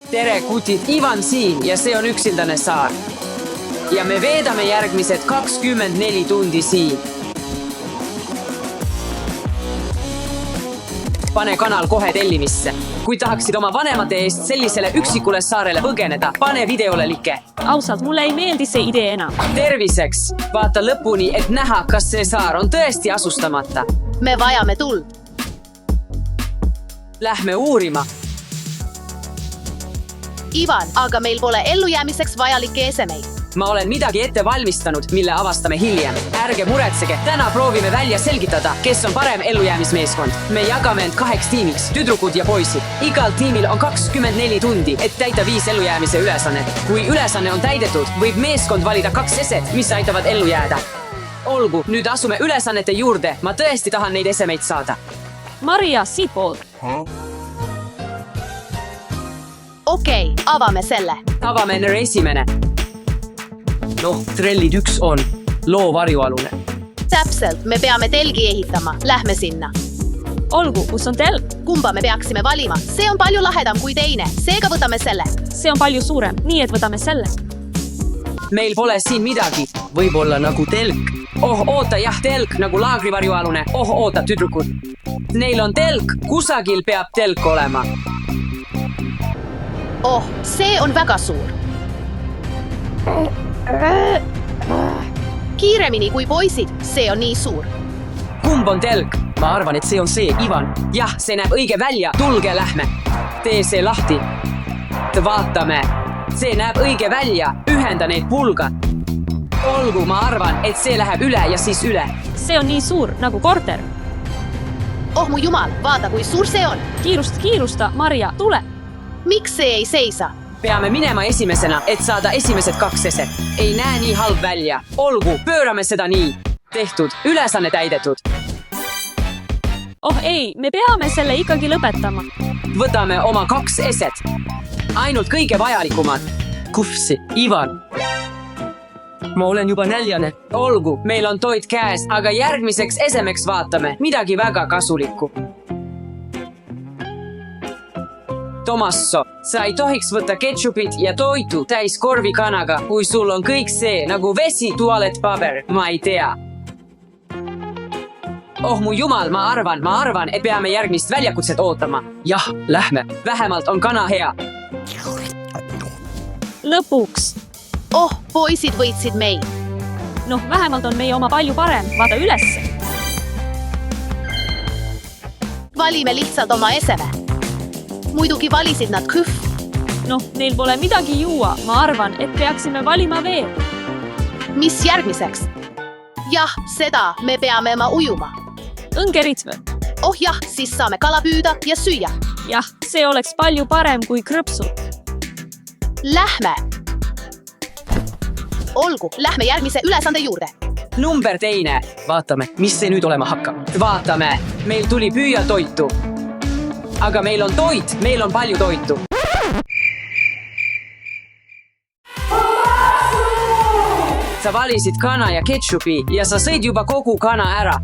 Tere kutid, Ivan siin ja see on üksildane saar. Ja me veedame järgmised 24 tundi siin. Pane kanal kohe tellimisse. Kui tahaksid oma vanemate eest sellisele üksikule saarele põgeneda, pane videole like. Ausalt, mulle ei meeldi see idee enam. Terviseks, vaata lõpuni, et näha, kas see saar on tõesti asustamata. Me vajame tuld. Lähme uurima. Ivan, aga meil pole ellujäämiseks vajalikke esemeid. Ma olen midagi ette valmistanud, mille avastame hiljem. Ärge muretsege, täna proovime välja selgitada, kes on parem ellujäämismeeskond. Me jagame end 2 tiimiks, tüdrukud ja poisid. Igal tiimil on 24 tundi, et täita 5 ellujäämise ülesannet. Kui ülesanne on täidetud, võib meeskond valida 2 eset, mis aitavad ellu jääda. Olgu, nüüd asume ülesannete juurde. Ma tõesti tahan neid esemeid saada. Maria, siitpoolt. Okei, avame selle. Avame esimene. Noh, trellid 1 on loo varjualune. Täpselt, me peame telgi ehitama. Lähme sinna. Olgu, kus on telk? Kumba me peaksime valima? See on palju lahedam kui teine. Seega võtame selle. See on palju suurem, nii et võtame selle. Meil pole siin midagi. Võib-olla nagu telk. Oh, oota, jah, telk nagu laagrivarjualune. Oh, oota, tüdrukud. Neil on telk. Kusagil peab telk olema. Oh, see on väga suur. Kiiremini kui poisid, see on nii suur. Kumb on telk? Ma arvan, et see on see, Ivan. Jah, see näeb õige välja. Tulge, lähme. Tee see lahti. Vaatame. See näeb õige välja. Ühenda neid pulgad. Olgu, ma arvan, et see läheb üle ja siis üle. See on nii suur, nagu korter. Oh mu jumal, vaata kui suur see on. Kiirusta, Maria, tule. Miks see ei seisa? Peame minema esimesena, et saada esimesed 2 eset. Ei näe nii halb välja. Olgu, pöörame seda nii. Tehtud, ülesanne täidetud. Oh ei, me peame selle ikkagi lõpetama. Võtame oma 2 eset. Ainult kõige vajalikumad. Kufsi, Ivan. Ma olen juba näljane. Olgu, meil on toit käes, aga järgmiseks esemeks vaatame midagi väga kasulikku. Tomasso, sa ei tohiks võtta ketšupit ja toitu täis korvi kanaga, kui sul on kõik see nagu vesi, tualettpaber, ma ei tea. Oh mu jumal, ma arvan, et peame järgmist väljakutset ootama. Jah, lähme. Vähemalt on kana hea. Lõpuks. Oh, poisid võitsid meid. Noh, vähemalt on meie oma palju parem. Vaata ülesse. Valime lihtsalt oma eseme. Muidugi valisid nad kõhv. Noh, neil pole midagi juua. Ma arvan, et peaksime valima veel. Mis järgmiseks? Jah, seda me peame ujuma. Õngerid või? Oh jah, siis saame kala püüda ja süüa. Jah, see oleks palju parem kui krõpsud. Lähme. Olgu, lähme järgmise ülesande juurde. Number 2. Vaatame, mis see nüüd olema hakkab. Vaatame, meil tuli püüa toitu. Aga meil on toit, meil on palju toitu. Sa valisid kana ja ketšupi ja sa sõid juba kogu kana ära.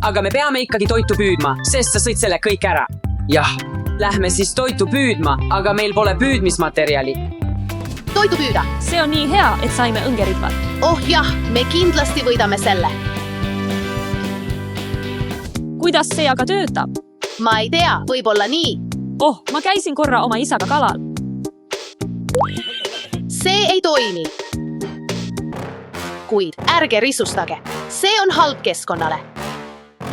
Aga me peame ikkagi toitu püüdma, sest sa sõid selle kõik ära. Jah, lähme siis toitu püüdma, aga meil pole püüdmismaterjali. Toitu püüda. See on nii hea, et saime õngeritvad. Oh jah, me kindlasti võidame selle. Kuidas see aga töötab? Ma ei tea, võib-olla nii. Oh, ma käisin korra oma isaga kalal. See ei toimi. Kuid ärge risustage. See on halb keskkonnale.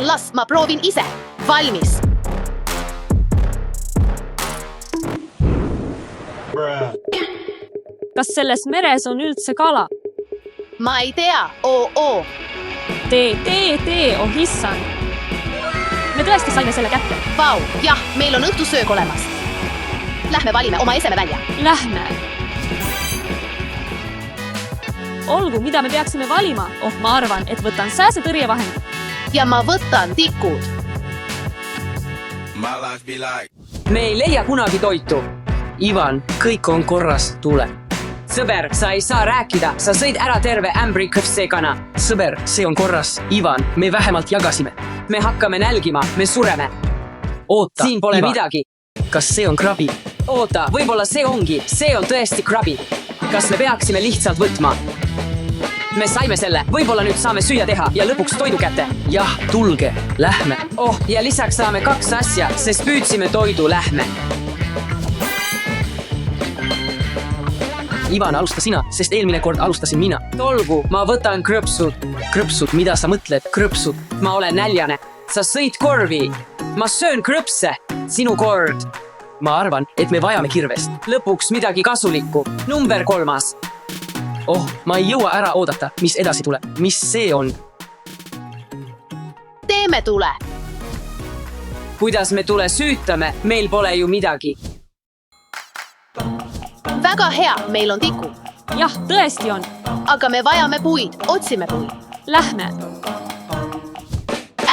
Las ma proovin ise. Valmis. Kas selles meres on üldse kala? Ma ei tea. Oo. Tee, oh issand. Me tõesti saime selle kätte. Vau, jah, meil on õhtusöök olemas. Lähme valime oma eseme välja. Lähme. Olgu, mida me peaksime valima? Oh, ma arvan, et võtan sääsetõrjevahend. Ja ma võtan tikud. Me ei leia kunagi toitu. Ivan, kõik on korras, tule. Sõber, sa ei saa rääkida, sa sõid ära terve ämbri kõhvseekana. Sõber, see on korras. Ivan, me vähemalt jagasime. Me hakkame nälgima, me sureme. Oota, siin pole Ivan. midagi. Kas see on krabi? oota, võib-olla see on tõesti krabi. Kas me peaksime lihtsalt võtma? Me saime selle, võib-olla nüüd saame süüa teha ja lõpuks toidu kätte. Jah, tulge, lähme. Oh, ja lisaks saame 2 asja, sest püüdsime toidu, lähme. Ivan, alusta sina, sest eelmine kord alustasin mina. Olgu, ma võtan krõpsud. Krõpsud, mida sa mõtled? Krõpsud. Ma olen näljane. Sa sõid korvi. Ma söön krõpse. Sinu kord. Ma arvan, et me vajame kirvest. Lõpuks midagi kasulikku. Number 3. Oh, ma ei jõua ära oodata, mis edasi tuleb. Mis see on? teeme tule. Kuidas me tule süütame? Meil pole ju midagi. Väga hea, meil on tiku. jah, tõesti on. Aga me vajame puid, otsime puid. Lähme.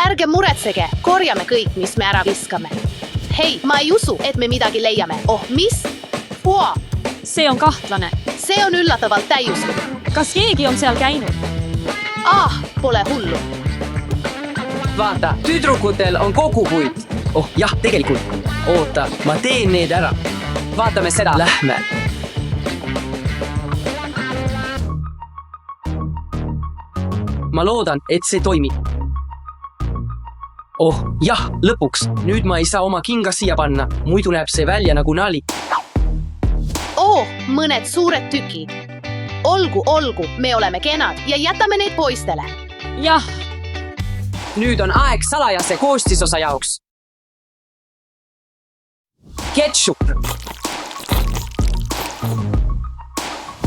Ärge muretsege, korjame kõik, mis me ära viskame. Hei, ma ei usu, et me midagi leiame. Oh, mis? Wow, See on kahtlane. see on üllatavalt täiuslik. Kas keegi on seal käinud? Pole hullu. Vaata, tüdrukutel on kogu puid. Oh, jah, tegelikult. Oota, ma teen need ära. Vaatame seda. Lähme. Ma loodan, et see toimib. Oh, jah, lõpuks. Nüüd ma ei saa oma kinga siia panna. Muidu näeb see välja nagu nali. Mõned suured tükid. Olgu, me oleme kenad ja jätame need poistele. jah, Nüüd on aeg salajase koostisosa jaoks. Ketšup.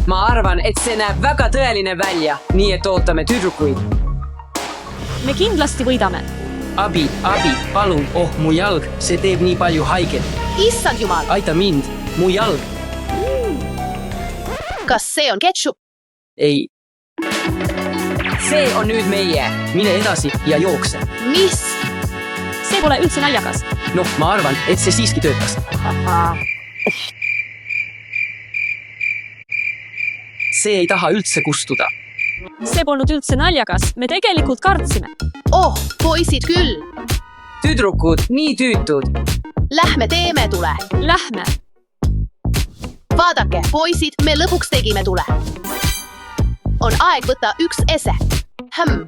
Ma arvan, et see näeb väga tõeline välja, nii et ootame tüdrukuid. me kindlasti võidame. Abi, palun. Oh, mu jalg, see teeb nii palju haiget. Issand jumal, Aita mind, mu jalg. kas see on ketšup? Ei, See on nüüd meie. mine edasi ja jookse. Mis? See pole üldse naljakas. Noh, ma arvan, et see siiski töötas. See ei taha üldse kustuda. See polnud üldse naljakas. Me tegelikult kartsime. Poisid küll. Tüdrukud, nii tüütud. Lähme teeme tule. Lähme. Vaadake, poisid, me lõpuks tegime tule. On aeg võtta üks ese.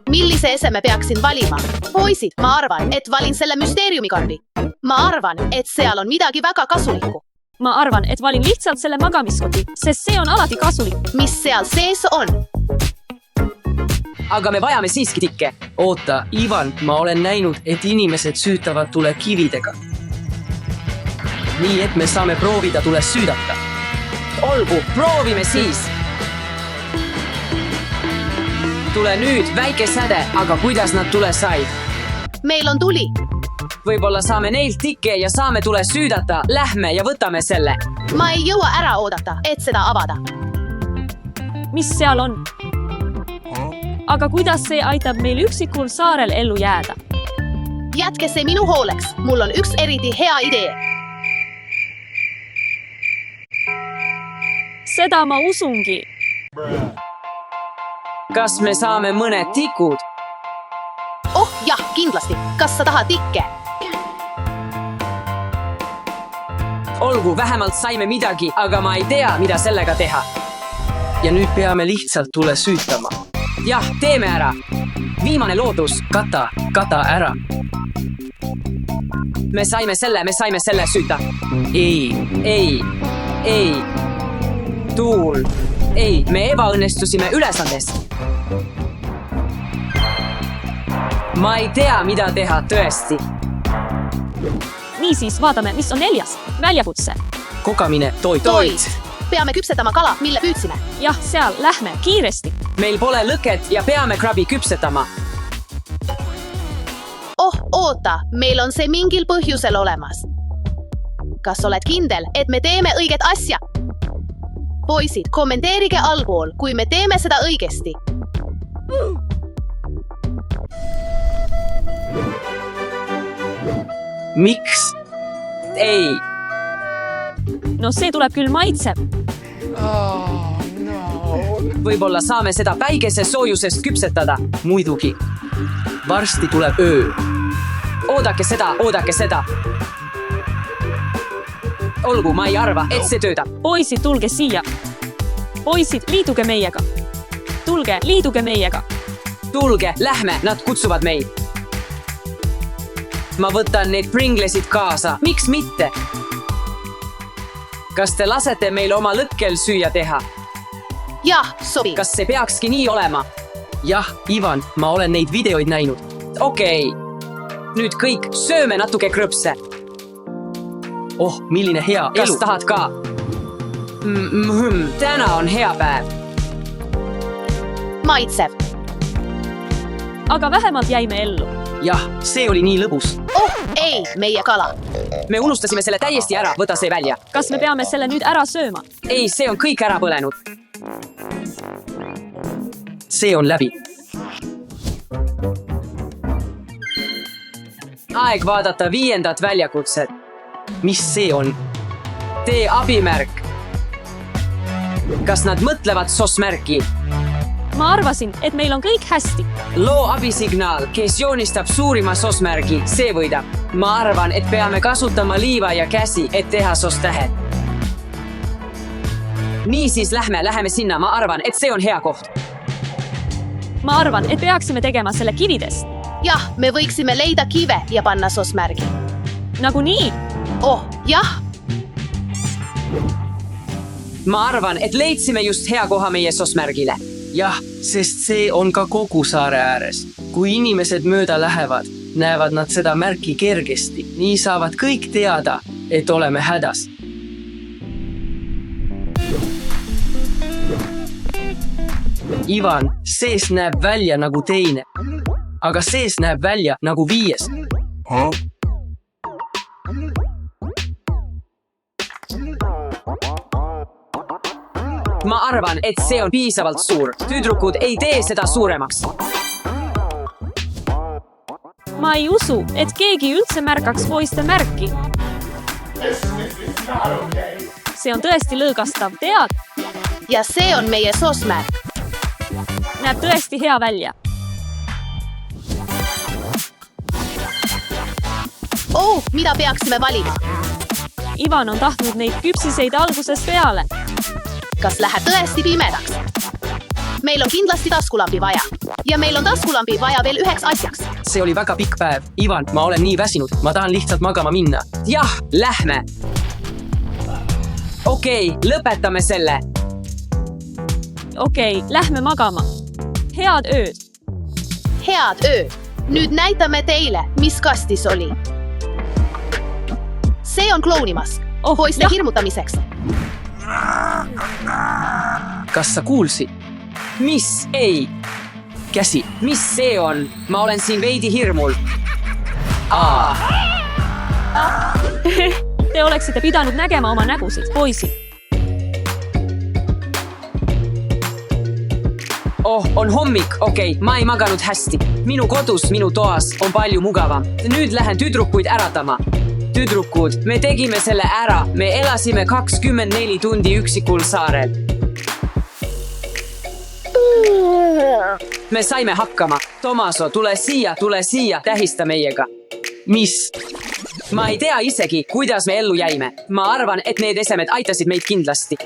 Millise ese me peaksin valima? Poisid, ma arvan, et valin selle müsteeriumikarbi. Ma arvan, et seal on midagi väga kasulikku. Ma arvan, et valin lihtsalt selle magamiskoti, sest see on alati kasulik. Mis seal sees on? Aga me vajame siiski tikke. Oota, Ivan, ma olen näinud, et inimesed süütavad tule kividega. Nii et me saame proovida tule süüdata. Olgu, proovime siis. Tule nüüd, väike säde, aga kuidas nad tule said? Meil on tuli. Võib-olla saame neilt tikke ja saame tule süüdata. Lähme ja võtame selle. Ma ei jõua ära oodata, et seda avada. Mis seal on? Aga kuidas see aitab meil üksikul saarel ellu jääda? Jätke see minu hooleks. Mul on üks eriti hea idee. Seda ma usungi. Kas me saame mõned tikud? Jah, kindlasti. Kas sa tahad tikke? Olgu, vähemalt saime midagi, aga ma ei tea, mida sellega teha. Ja nüüd peame lihtsalt tule süütama. Jah, teeme ära. Viimane loodus. Kata ära. Me saime selle süüta. Ei. Ei. Tuul. Ei, me ebaõnnestusime ülesandes. Ma ei tea, mida teha tõesti. Niisiis, vaatame, mis on 4. Väljakutse. Kogamine, toit. Peame küpsetama kala, mille püüdsime. Jah, seal, lähme, kiiresti. Meil pole lõket ja peame krabi küpsetama. Oota, meil on see mingil põhjusel olemas. Kas oled kindel, et me teeme õiget asja? Poisid, kommenteerige allpool, kui me teeme seda õigesti. Miks? Ei. No see tuleb küll maitseb. Võib-olla saame seda päikese soojusest küpsetada. Muidugi. Varsti tuleb öö. Oodake seda. olgu, ma ei arva, et see töötab. poisid, tulge siia. poisid, liituge meiega. tulge, liituge meiega. Tulge, lähme, nad kutsuvad meid. Ma võtan need Pringlesid kaasa, miks mitte? Kas te lasete meil oma lõkkel süüa teha? jah, sobib. Kas see peakski nii olema? jah, Ivan, ma olen neid videoid näinud. Okei. Nüüd kõik sööme natuke krõpse. Oh, milline hea Kas elu. tahad ka? Täna on hea päev. maitsev. aga vähemalt jäime ellu. jah, see oli nii lõbus. oh, ei, meie kala. Me unustasime selle täiesti ära, võta see välja. kas me peame selle nüüd ära sööma? Ei, see on kõik ära põlenud. see on läbi. Aeg vaadata 5. väljakutset. mis see on? Tee abimärk. Kas nad mõtlevad SOS-märki? ma arvasin, et meil on kõik hästi. Loo abisignaal, kes joonistab suurima SOS-märgi, see võidab. Ma arvan, et peame kasutama liiva ja käsi, et teha SOS-tähed. Niisiis läheme sinna, ma arvan, et see on hea koht. ma arvan, et peaksime tegema selle kividest. jah, me võiksime leida kive ja panna SOS-märgi. nagunii. oh, jah. Ma arvan, et leidsime just hea koha meie SOS-märgile. jah, sest see on ka kogu saare ääres. kui inimesed mööda lähevad, näevad nad seda märki kergesti. nii saavad kõik teada, et oleme hädas. Ivan, sees näeb välja nagu teine, aga sees näeb välja nagu 5. Ma arvan, et see on piisavalt suur. Tüdrukud ei tee seda suuremaks. ma ei usu, et keegi üldse märkaks poiste märki. see on tõesti lõõgastav, tead? ja see on meie SOS-märk. näeb tõesti hea välja. oh, mida peaksime valima? Ivan on tahtnud neid küpsiseid algusest peale. kas läheb tõesti pimedaks? meil on kindlasti taskulambi vaja. ja meil on taskulambi vaja veel 1 asjaks. see oli väga pikk päev. Ivan, ma olen nii väsinud, ma tahan lihtsalt magama minna. Jah, lähme. Okei, lõpetame selle. okei, lähme magama. head ööd. head ööd. nüüd näitame teile, mis kastis oli. see on klounimask. Oh, poiste jah. hirmutamiseks. kas sa kuulsid? Mis? Ei. Käsi. Mis see on? Ma olen siin veidi hirmul. Te oleksite pidanud nägema oma nägusid, poisid. Oh, on hommik, okei, ma ei maganud hästi. Minu kodus, minu toas on palju mugavam. Nüüd lähen tüdrukuid äratama. Tüdrukud, me tegime selle ära. Me elasime 24 tundi üksikul saarel. Me saime hakkama. Tomaso, tule siia, tähista meiega. mis? Ma ei tea isegi, kuidas me ellu jäime. Ma arvan, et need esemed aitasid meid kindlasti.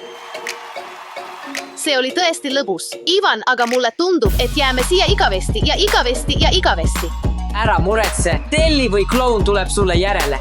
see oli tõesti lõbus. Ivan, aga mulle tundub, et jääme siia igavesti ja igavesti ja igavesti. Ära muretse, Telli või kloun tuleb sulle järele.